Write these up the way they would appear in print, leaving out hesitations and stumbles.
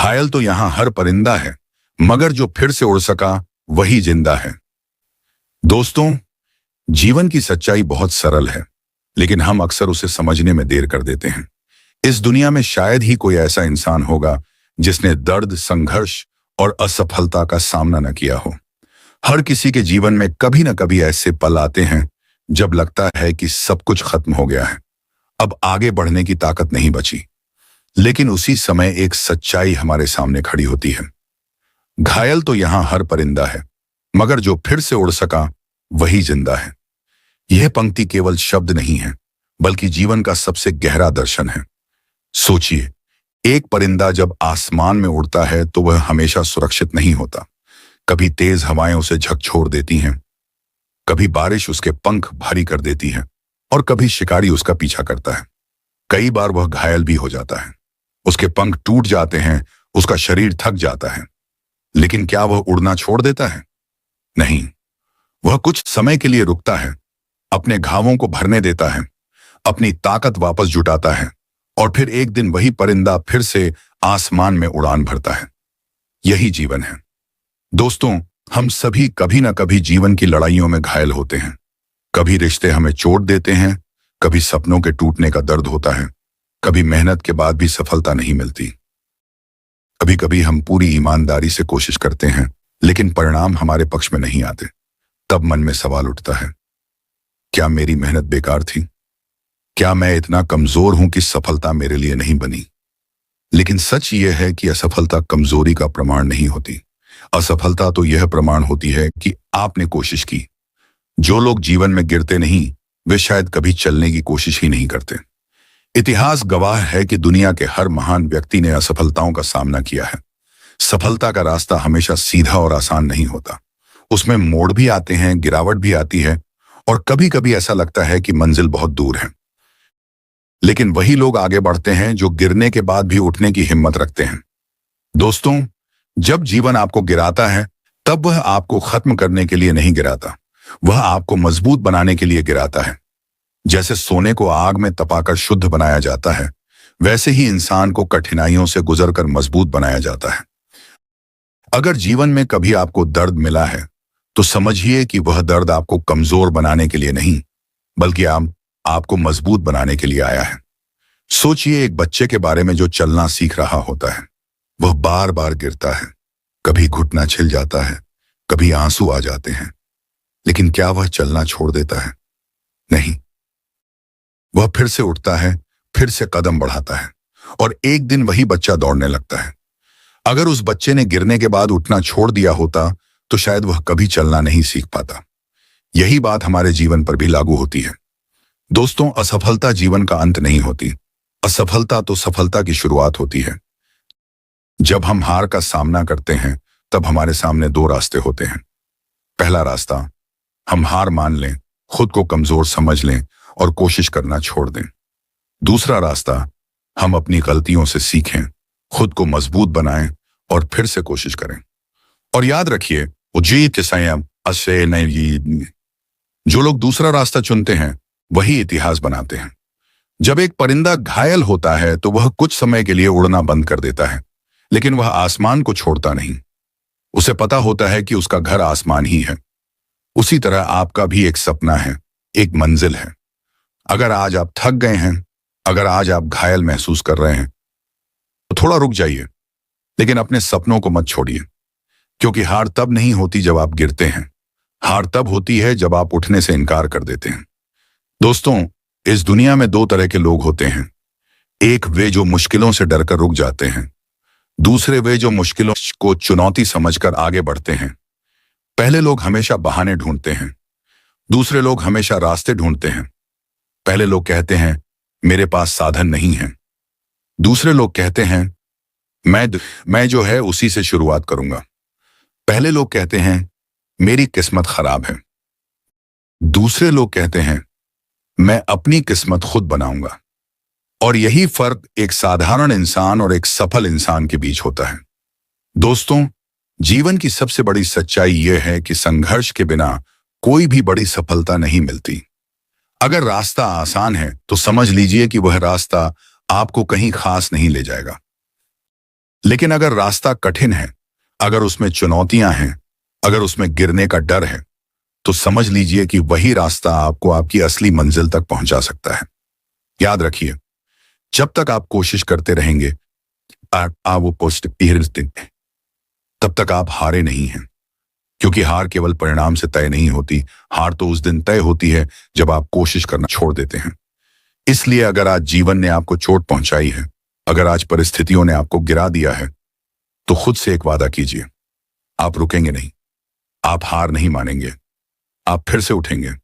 घायल तो यहां हर परिंदा है, मगर जो फिर से उड़ सका वही जिंदा है। दोस्तों, जीवन की सच्चाई बहुत सरल है, लेकिन हम अक्सर उसे समझने में देर कर देते हैं। इस दुनिया में शायद ही कोई ऐसा इंसान होगा जिसने दर्द, संघर्ष और असफलता का सामना न किया हो। हर किसी के जीवन में कभी न कभी ऐसे पल आते हैं जब लगता है कि सब कुछ खत्म हो गया है, अब आगे बढ़ने की ताकत नहीं बची। लेकिन उसी समय एक सच्चाई हमारे सामने खड़ी होती है। घायल तो यहां हर परिंदा है, मगर जो फिर से उड़ सका वही जिंदा है। यह पंक्ति केवल शब्द नहीं है, बल्कि जीवन का सबसे गहरा दर्शन है। सोचिए, एक परिंदा जब आसमान में उड़ता है तो वह हमेशा सुरक्षित नहीं होता। कभी तेज हवाएं उसे झकझोर देती हैं, कभी बारिश उसके पंख भारी कर देती है, और कभी शिकारी उसका पीछा करता है। कई बार वह घायल भी हो जाता है, उसके पंख टूट जाते हैं, उसका शरीर थक जाता है। लेकिन क्या वह उड़ना छोड़ देता है? नहीं, वह कुछ समय के लिए रुकता है, अपने घावों को भरने देता है, अपनी ताकत वापस जुटाता है, और फिर एक दिन वही परिंदा फिर से आसमान में उड़ान भरता है। यही जीवन है। दोस्तों, हम सभी कभी ना कभी जीवन की लड़ाइयों में घायल होते हैं। कभी रिश्ते हमें चोट देते हैं, कभी सपनों के टूटने का दर्द होता है, कभी मेहनत के बाद भी सफलता नहीं मिलती। कभी कभी हम पूरी ईमानदारी से कोशिश करते हैं, लेकिन परिणाम हमारे पक्ष में नहीं आते। तब मन में सवाल उठता है, क्या मेरी मेहनत बेकार थी? क्या मैं इतना कमजोर हूं कि सफलता मेरे लिए नहीं बनी? लेकिन सच यह है कि असफलता कमजोरी का प्रमाण नहीं होती। असफलता तो यह प्रमाण होती है कि आपने कोशिश की। जो लोग जीवन में गिरते नहीं, वे शायद कभी चलने की कोशिश ही नहीं करते। इतिहास गवाह है कि दुनिया के हर महान व्यक्ति ने असफलताओं का सामना किया है। सफलता का रास्ता हमेशा सीधा और आसान नहीं होता। उसमें मोड़ भी आते हैं, गिरावट भी आती है, और कभी कभी ऐसा लगता है कि मंजिल बहुत दूर है। लेकिन वही लोग आगे बढ़ते हैं जो गिरने के बाद भी उठने की हिम्मत रखते हैं। दोस्तों, जब जीवन आपको गिराता है, तब वह आपको खत्म करने के लिए नहीं गिराता, वह आपको मजबूत बनाने के लिए गिराता है। जैसे सोने को आग में तपाकर शुद्ध बनाया जाता है, वैसे ही इंसान को कठिनाइयों से गुजरकर मजबूत बनाया जाता है। अगर जीवन में कभी आपको दर्द मिला है, तो समझिए कि वह दर्द आपको कमजोर बनाने के लिए नहीं, बल्कि आपको मजबूत बनाने के लिए आया है। सोचिए एक बच्चे के बारे में जो चलना सीख रहा होता है। वह बार बार गिरता है, कभी घुटना छिल जाता है, कभी आंसू आ जाते हैं, लेकिन क्या वह चलना छोड़ देता है? नहीं, वह फिर से उठता है, फिर से कदम बढ़ाता है, और एक दिन वही बच्चा दौड़ने लगता है। अगर उस बच्चे ने गिरने के बाद उठना छोड़ दिया होता, तो शायद वह कभी चलना नहीं सीख पाता। यही बात हमारे जीवन पर भी लागू होती है। दोस्तों, असफलता जीवन का अंत नहीं होती। असफलता तो सफलता की शुरुआत होती है। जब हम हार का सामना करते हैं, तब हमारे सामने दो रास्ते होते हैं। पहला रास्ता, हम हार मान लें, खुद को कमजोर समझ लें और कोशिश करना छोड़ दें। दूसरा रास्ता, हम अपनी गलतियों से सीखें, खुद को मजबूत बनाएं और फिर से कोशिश करें। और याद रखिए, जीत संयम असे नहीं। जो लोग दूसरा रास्ता चुनते हैं, वही इतिहास बनाते हैं। जब एक परिंदा घायल होता है, तो वह कुछ समय के लिए उड़ना बंद कर देता है, लेकिन वह आसमान को छोड़ता नहीं। उसे पता होता है कि उसका घर आसमान ही है। उसी तरह आपका भी एक सपना है, एक मंजिल है। अगर आज आप थक गए हैं, अगर आज आप घायल महसूस कर रहे हैं, तो थोड़ा रुक जाइए, लेकिन अपने सपनों को मत छोड़िए। क्योंकि हार तब नहीं होती जब आप गिरते हैं, हार तब होती है जब आप उठने से इनकार कर देते हैं। दोस्तों, इस दुनिया में दो तरह के लोग होते हैं। एक वे जो मुश्किलों से डरकर रुक जाते हैं, दूसरे वे जो मुश्किलों को चुनौती समझकर आगे बढ़ते हैं। पहले लोग हमेशा बहाने ढूंढते हैं, दूसरे लोग हमेशा रास्ते ढूंढते हैं। पहले लोग कहते हैं, मेरे पास साधन नहीं है। दूसरे लोग कहते हैं, मैं जो है उसी से शुरुआत करूंगा। पहले लोग कहते हैं, मेरी किस्मत खराब है। दूसरे लोग कहते हैं, मैं अपनी किस्मत खुद बनाऊंगा। और यही फर्क एक साधारण इंसान और एक सफल इंसान के बीच होता है। दोस्तों, जीवन की सबसे बड़ी सच्चाई यह है कि संघर्ष के बिना कोई भी बड़ी सफलता नहीं मिलती। अगर रास्ता आसान है, तो समझ लीजिए कि वह रास्ता आपको कहीं खास नहीं ले जाएगा। लेकिन अगर रास्ता कठिन है, अगर उसमें चुनौतियां हैं, अगर उसमें गिरने का डर है, तो समझ लीजिए कि वही रास्ता आपको आपकी असली मंजिल तक पहुंचा सकता है। याद रखिए, जब तक आप कोशिश करते रहेंगे वो तब तक आप हारे नहीं हैं, क्योंकि हार केवल परिणाम से तय नहीं होती। हार तो उस दिन तय होती है जब आप कोशिश करना छोड़ देते हैं। इसलिए अगर आज जीवन ने आपको चोट पहुंचाई है, अगर आज परिस्थितियों ने आपको गिरा दिया है, तो खुद से एक वादा कीजिए, आप रुकेंगे नहीं, आप हार नहीं मानेंगे, आप फिर से उठेंगे।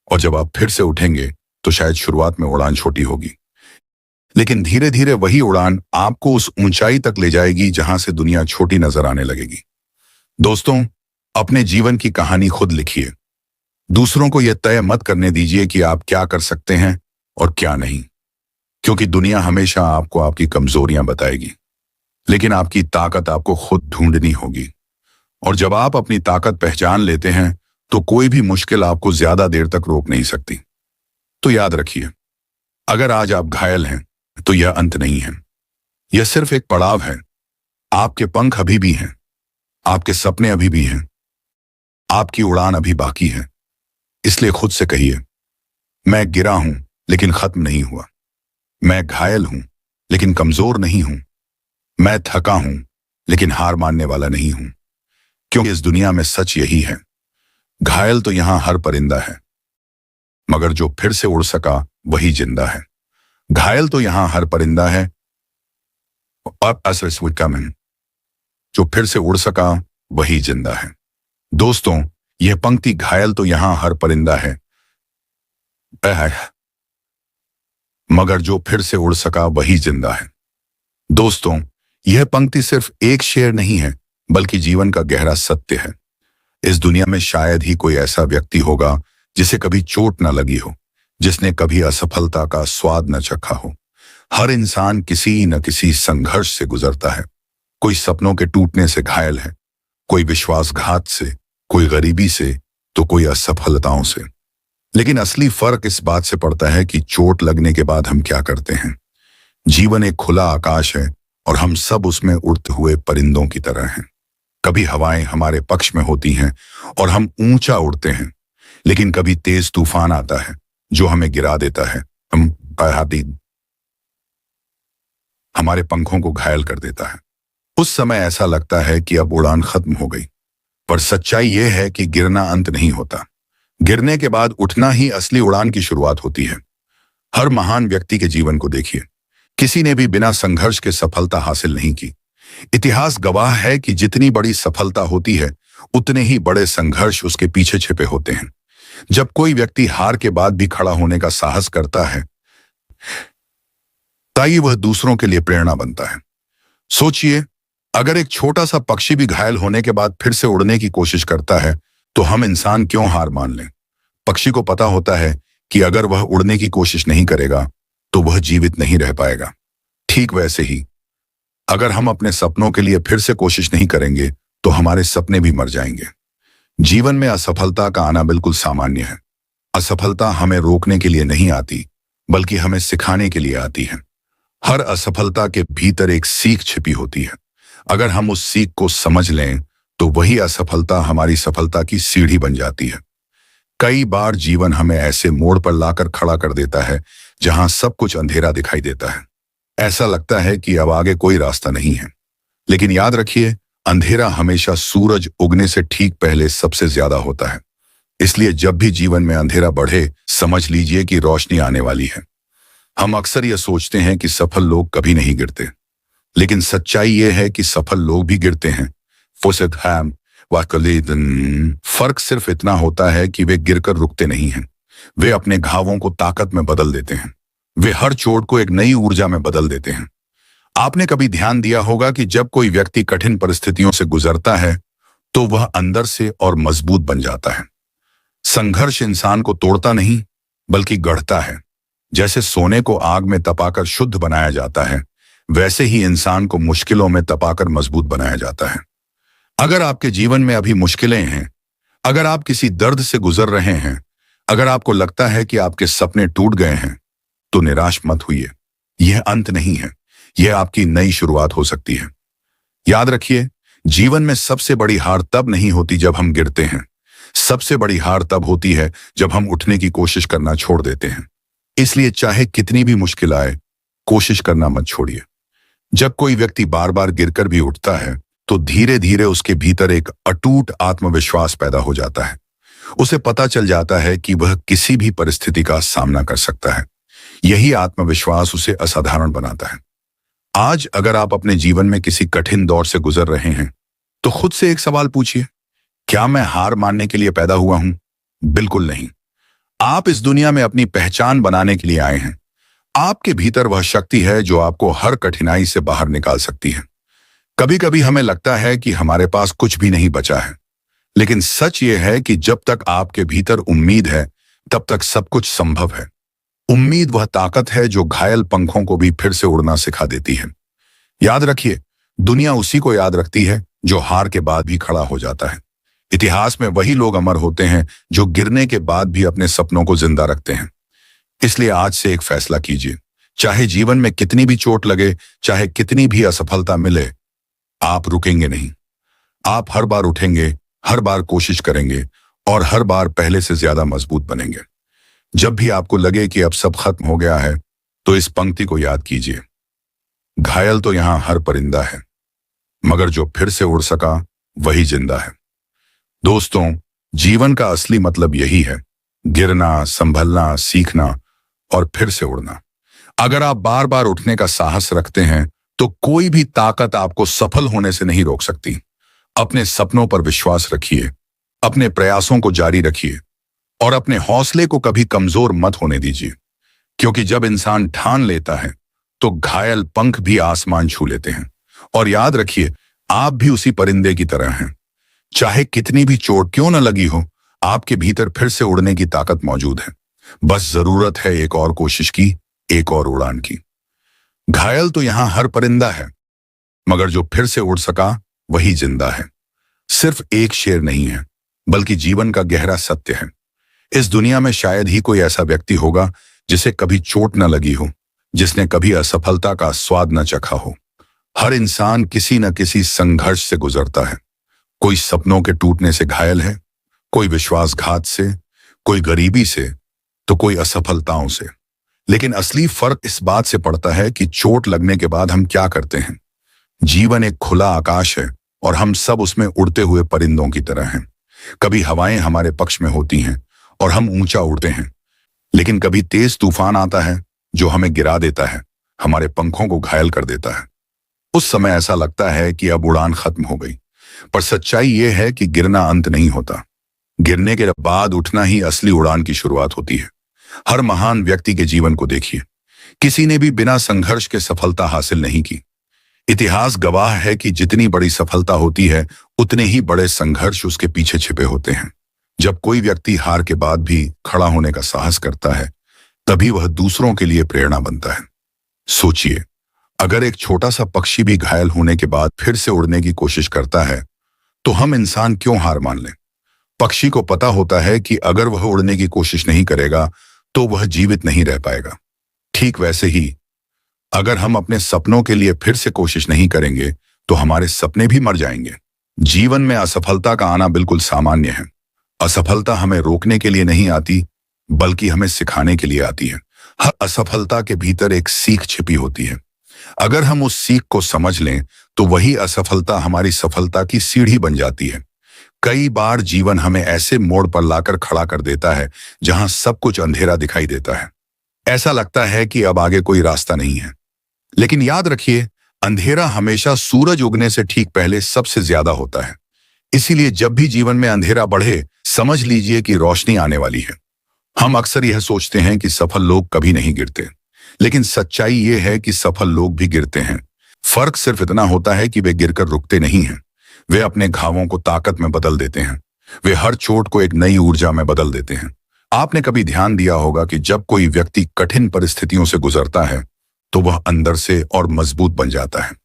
और जब आप फिर से उठेंगे तो शायद शुरुआत में उड़ान छोटी होगी, लेकिन धीरे धीरे वही उड़ान आपको उस ऊंचाई तक ले जाएगी जहां से दुनिया छोटी नजर आने लगेगी। दोस्तों, अपने जीवन की कहानी खुद लिखिए। दूसरों को यह तय मत करने दीजिए कि आप क्या कर सकते हैं और क्या नहीं, क्योंकि दुनिया हमेशा आपको आपकी कमजोरियां बताएगी, लेकिन आपकी ताकत आपको खुद ढूंढनी होगी। और जब आप अपनी ताकत पहचान लेते हैं तो कोई भी मुश्किल आपको ज्यादा देर तक रोक नहीं सकती। तो याद रखिए, अगर आज आप घायल हैं तो यह अंत नहीं है, यह सिर्फ एक पड़ाव है। आपके पंख अभी भी हैं, आपके सपने अभी भी हैं, आपकी उड़ान अभी बाकी है। इसलिए खुद से कहिए, मैं गिरा हूं लेकिन खत्म नहीं हुआ, मैं घायल हूं लेकिन कमजोर नहीं हूं, मैं थका हूं लेकिन हार मानने वाला नहीं हूं। क्योंकि इस दुनिया में सच यही है, घायल तो यहां हर परिंदा है, मगर जो फिर से उड़ सका वही जिंदा है। घायल तो यहां हर परिंदा है और जो फिर से उड़ सका वही जिंदा है। दोस्तों, यह पंक्ति घायल तो यहां हर परिंदा है, मगर जो फिर से उड़ सका वही जिंदा है। दोस्तों, यह पंक्ति सिर्फ एक शेर नहीं है, बल्कि जीवन का गहरा सत्य है। इस दुनिया में शायद ही कोई ऐसा व्यक्ति होगा जिसे कभी चोट न लगी हो, जिसने कभी असफलता का स्वाद न चखा हो। हर इंसान किसी न किसी संघर्ष से गुजरता है। कोई सपनों के टूटने से घायल है, कोई विश्वासघात से, कोई गरीबी से, तो कोई असफलताओं से। लेकिन असली फर्क इस बात से पड़ता है कि चोट लगने के बाद हम क्या करते हैं। जीवन एक खुला आकाश है और हम सब उसमें उड़ते हुए परिंदों की तरह हैं। कभी हवाएं हमारे पक्ष में होती हैं और हम ऊंचा उड़ते हैं, लेकिन कभी तेज तूफान आता है जो हमें गिरा देता है, हमारे पंखों को घायल कर देता है। उस समय ऐसा लगता है कि अब उड़ान खत्म हो गई, पर सच्चाई यह है कि गिरना अंत नहीं होता। गिरने के बाद उठना ही असली उड़ान की शुरुआत होती है। हर महान व्यक्ति के जीवन को देखिए, किसी ने भी बिना संघर्ष के सफलता हासिल नहीं की। इतिहास गवाह है कि जितनी बड़ी सफलता होती है, उतने ही बड़े संघर्ष उसके पीछे छिपे होते हैं। जब कोई व्यक्ति हार के बाद भी खड़ा होने का साहस करता है, ताकि वह दूसरों के लिए प्रेरणा बनता है। सोचिए, अगर एक छोटा सा पक्षी भी घायल होने के बाद फिर से उड़ने की कोशिश करता है, तो हम इंसान क्यों हार मान लें? पक्षी को पता होता है कि अगर वह उड़ने की कोशिश नहीं करेगा तो वह जीवित नहीं रह पाएगा। ठीक वैसे ही, अगर हम अपने सपनों के लिए फिर से कोशिश नहीं करेंगे तो हमारे सपने भी मर जाएंगे। जीवन में असफलता का आना बिल्कुल सामान्य है। असफलता हमें रोकने के लिए नहीं आती, बल्कि हमें सिखाने के लिए आती है। हर असफलता के भीतर एक सीख छिपी होती है। अगर हम उस सीख को समझ लें तो वही असफलता हमारी सफलता की सीढ़ी बन जाती है। कई बार जीवन हमें ऐसे मोड़ पर लाकर खड़ा कर देता है जहां सब कुछ अंधेरा दिखाई देता है। ऐसा लगता है कि अब आगे कोई रास्ता नहीं है। लेकिन याद रखिए, अंधेरा हमेशा सूरज उगने से ठीक पहले सबसे ज्यादा होता है। इसलिए जब भी जीवन में अंधेरा बढ़े, समझ लीजिए कि रोशनी आने वाली है। हम अक्सर यह सोचते हैं कि सफल लोग कभी नहीं गिरते, लेकिन सच्चाई यह है कि सफल लोग भी गिरते हैं। फर्क सिर्फ इतना होता है कि वे गिरकर रुकते नहीं हैं, वे अपने घावों को ताकत में बदल देते हैं। वे हर चोट को एक नई ऊर्जा में बदल देते हैं। आपने कभी ध्यान दिया होगा कि जब कोई व्यक्ति कठिन परिस्थितियों से गुजरता है तो वह अंदर से और मजबूत बन जाता है। संघर्ष इंसान को तोड़ता नहीं, बल्कि गढ़ता है। जैसे सोने को आग में तपाकर शुद्ध बनाया जाता है, वैसे ही इंसान को मुश्किलों में तपाकर मजबूत बनाया जाता है। अगर आपके जीवन में अभी मुश्किलें हैं, अगर आप किसी दर्द से गुजर रहे हैं, अगर आपको लगता है कि आपके सपने टूट गए हैं, तो निराश मत होइए। यह अंत नहीं है, यह आपकी नई शुरुआत हो सकती है। याद रखिए, जीवन में सबसे बड़ी हार तब नहीं होती जब हम गिरते हैं। सबसे बड़ी हार तब होती है जब हम उठने की कोशिश करना छोड़ देते हैं। इसलिए चाहे कितनी भी मुश्किल आए, कोशिश करना मत छोड़िए। जब कोई व्यक्ति बार बार गिरकर भी उठता है, तो धीरे धीरे उसके भीतर एक अटूट आत्मविश्वास पैदा हो जाता है। उसे पता चल जाता है कि वह किसी भी परिस्थिति का सामना कर सकता है। यही आत्मविश्वास उसे असाधारण बनाता है। आज अगर आप अपने जीवन में किसी कठिन दौर से गुजर रहे हैं, तो खुद से एक सवाल पूछिए, क्या मैं हार मानने के लिए पैदा हुआ हूं? बिल्कुल नहीं। आप इस दुनिया में अपनी पहचान बनाने के लिए आए हैं। आपके भीतर वह शक्ति है जो आपको हर कठिनाई से बाहर निकाल सकती है। कभी कभी हमें लगता है कि हमारे पास कुछ भी नहीं बचा है, लेकिन सच यह है कि जब तक आपके भीतर उम्मीद है, तब तक सब कुछ संभव है। उम्मीद वह ताकत है जो घायल पंखों को भी फिर से उड़ना सिखा देती है। याद रखिए, दुनिया उसी को याद रखती है जो हार के बाद भी खड़ा हो जाता है। इतिहास में वही लोग अमर होते हैं जो गिरने के बाद भी अपने सपनों को जिंदा रखते हैं। इसलिए आज से एक फैसला कीजिए, चाहे जीवन में कितनी भी चोट लगे, चाहे कितनी भी असफलता मिले, आप रुकेंगे नहीं। आप हर बार उठेंगे, हर बार कोशिश करेंगे और हर बार पहले से ज्यादा मजबूत बनेंगे। जब भी आपको लगे कि अब सब खत्म हो गया है, तो इस पंक्ति को याद कीजिए, घायल तो यहां हर परिंदा है, मगर जो फिर से उड़ सका वही जिंदा है। दोस्तों, जीवन का असली मतलब यही है, गिरना, संभलना, सीखना और फिर से उड़ना। अगर आप बार बार उठने का साहस रखते हैं, तो कोई भी ताकत आपको सफल होने से नहीं रोक सकती। अपने सपनों पर विश्वास रखिए, अपने प्रयासों को जारी रखिए और अपने हौसले को कभी कमजोर मत होने दीजिए, क्योंकि जब इंसान ठान लेता है, तो घायल पंख भी आसमान छू लेते हैं। और याद रखिए, आप भी उसी परिंदे की तरह हैं। चाहे कितनी भी चोट क्यों न लगी हो, आपके भीतर फिर से उड़ने की ताकत मौजूद है। बस जरूरत है एक और कोशिश की, एक और उड़ान की। घायल तो यहां हर परिंदा है, मगर जो फिर से उड़ सका वही जिंदा है। सिर्फ एक शेर नहीं है, बल्कि जीवन का गहरा सत्य है। इस दुनिया में शायद ही कोई ऐसा व्यक्ति होगा जिसे कभी चोट न लगी हो, जिसने कभी असफलता का स्वाद न चखा हो। हर इंसान किसी न किसी संघर्ष से गुजरता है। कोई सपनों के टूटने से घायल है, कोई विश्वासघात से, कोई गरीबी से, तो कोई असफलताओं से। लेकिन असली फर्क इस बात से पड़ता है कि चोट लगने के बाद हम क्या करते हैं। जीवन एक खुला आकाश है और हम सब उसमें उड़ते हुए परिंदों की तरह हैं। कभी हवाएं हमारे पक्ष में होती हैं और हम ऊंचा उड़ते हैं, लेकिन कभी तेज तूफान आता है जो हमें गिरा देता है, हमारे पंखों को घायल कर देता है। उस समय ऐसा लगता है कि अब उड़ान खत्म हो गई, पर सच्चाई यह है कि गिरना अंत नहीं होता। गिरने के बाद उठना ही असली उड़ान की शुरुआत होती है। हर महान व्यक्ति के जीवन को देखिए, किसी ने भी बिना संघर्ष के सफलता हासिल नहीं की। इतिहास गवाह है कि जितनी बड़ी सफलता होती है, उतने ही बड़े संघर्ष उसके पीछे छिपे होते हैं। जब कोई व्यक्ति हार के बाद भी खड़ा होने का साहस करता है, तभी वह दूसरों के लिए प्रेरणा बनता है। सोचिए, अगर एक छोटा सा पक्षी भी घायल होने के बाद फिर से उड़ने की कोशिश करता है, तो हम इंसान क्यों हार मान लें? पक्षी को पता होता है कि अगर वह उड़ने की कोशिश नहीं करेगा, तो वह जीवित नहीं रह पाएगा। ठीक वैसे ही, अगर हम अपने सपनों के लिए फिर से कोशिश नहीं करेंगे, तो हमारे सपने भी मर जाएंगे। जीवन में असफलता का आना बिल्कुल सामान्य है। असफलता हमें रोकने के लिए नहीं आती, बल्कि हमें सिखाने के लिए आती है। हर असफलता के भीतर एक सीख छिपी होती है। अगर हम उस सीख को समझ लें, तो वही असफलता हमारी सफलता की सीढ़ी बन जाती है। कई बार जीवन हमें ऐसे मोड़ पर लाकर खड़ा कर देता है जहां सब कुछ अंधेरा दिखाई देता है। ऐसा लगता है कि अब आगे कोई रास्ता नहीं है। लेकिन याद रखिए, अंधेरा हमेशा सूरज उगने से ठीक पहले सबसे ज्यादा होता है। इसीलिए जब भी जीवन में अंधेरा बढ़े, समझ लीजिए कि रोशनी आने वाली है। हम अक्सर यह सोचते हैं कि सफल लोग कभी नहीं गिरते, लेकिन सच्चाई यह है कि सफल लोग भी गिरते हैं। फर्क सिर्फ इतना होता है कि वे गिरकर रुकते नहीं हैं। वे अपने घावों को ताकत में बदल देते हैं। वे हर चोट को एक नई ऊर्जा में बदल देते हैं। आपने कभी ध्यान दिया होगा कि जब कोई व्यक्ति कठिन परिस्थितियों से गुजरता है, तो वह अंदर से और मजबूत बन जाता है।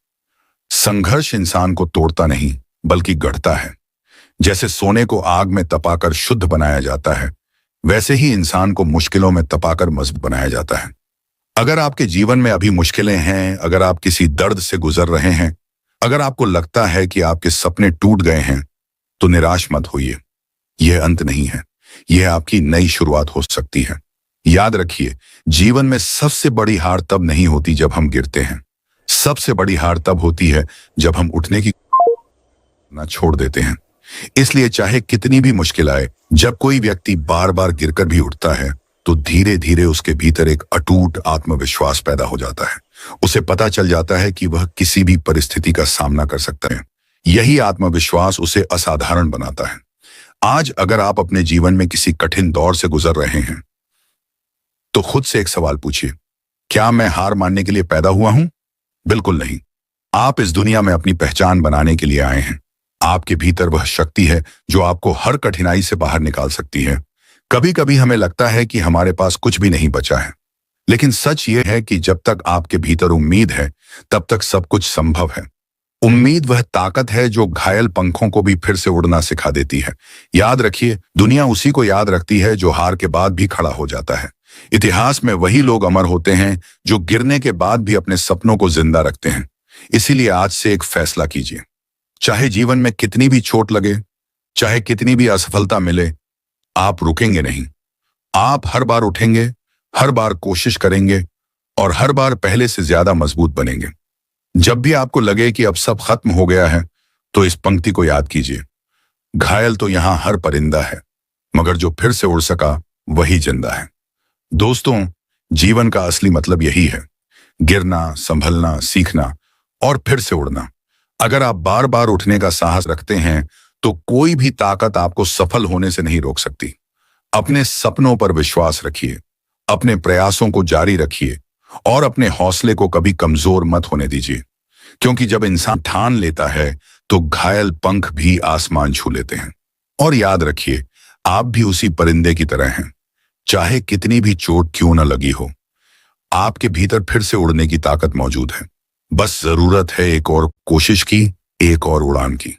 संघर्ष इंसान को तोड़ता नहीं, बल्कि गढ़ता है। जैसे सोने को आग में तपाकर शुद्ध बनाया जाता है, वैसे ही इंसान को मुश्किलों में तपाकर मजबूत बनाया जाता है। अगर आपके जीवन में अभी मुश्किलें हैं, अगर आप किसी दर्द से गुजर रहे हैं, अगर आपको लगता है कि आपके सपने टूट गए हैं, तो निराश मत होइए। यह अंत नहीं है, यह आपकी नई शुरुआत हो सकती है। याद रखिए, जीवन में सबसे बड़ी हार तब नहीं होती जब हम गिरते हैं। सबसे बड़ी हार तब होती है जब हम उठने की ना छोड़ देते हैं। इसलिए चाहे कितनी भी मुश्किल आए, जब कोई व्यक्ति बार बार गिरकर भी उठता है, तो धीरे धीरे उसके भीतर एक अटूट आत्मविश्वास पैदा हो जाता है। उसे पता चल जाता है कि वह किसी भी परिस्थिति का सामना कर सकता है। यही आत्मविश्वास उसे असाधारण बनाता है। आज अगर आप अपने जीवन में किसी कठिन दौर से गुजर रहे हैं, तो खुद से एक सवाल पूछिए, क्या मैं हार मानने के लिए पैदा हुआ हूं? बिल्कुल नहीं। आप इस दुनिया में अपनी पहचान बनाने के लिए आए हैं। आपके भीतर वह शक्ति है जो आपको हर कठिनाई से बाहर निकाल सकती है। कभी कभी हमें लगता है कि हमारे पास कुछ भी नहीं बचा है, लेकिन सच यह है कि जब तक आपके भीतर उम्मीद है, तब तक सब कुछ संभव है। उम्मीद वह ताकत है जो घायल पंखों को भी फिर से उड़ना सिखा देती है। याद रखिए, दुनिया उसी को याद रखती है जो हार के बाद भी खड़ा हो जाता है। इतिहास में वही लोग अमर होते हैं जो गिरने के बाद भी अपने सपनों को जिंदा रखते हैं। इसीलिए आज से एक फैसला कीजिए। चाहे जीवन में कितनी भी चोट लगे, चाहे कितनी भी असफलता मिले, आप रुकेंगे नहीं। आप हर बार उठेंगे, हर बार कोशिश करेंगे और हर बार पहले से ज्यादा मजबूत बनेंगे। जब भी आपको लगे कि अब सब खत्म हो गया है, तो इस पंक्ति को याद कीजिए, घायल तो यहां हर परिंदा है, मगर जो फिर से उड़ सका वही जिंदा है। दोस्तों, जीवन का असली मतलब यही है, गिरना, संभलना, सीखना और फिर से उड़ना। अगर आप बार बार उठने का साहस रखते हैं, तो कोई भी ताकत आपको सफल होने से नहीं रोक सकती। अपने सपनों पर विश्वास रखिए, अपने प्रयासों को जारी रखिए और अपने हौसले को कभी कमजोर मत होने दीजिए, क्योंकि जब इंसान ठान लेता है, तो घायल पंख भी आसमान छू लेते हैं। और याद रखिए, आप भी उसी परिंदे की तरह हैं। चाहे कितनी भी चोट क्यों न लगी हो, आपके भीतर फिर से उड़ने की ताकत मौजूद है। बस जरूरत है एक और कोशिश की, एक और उड़ान की।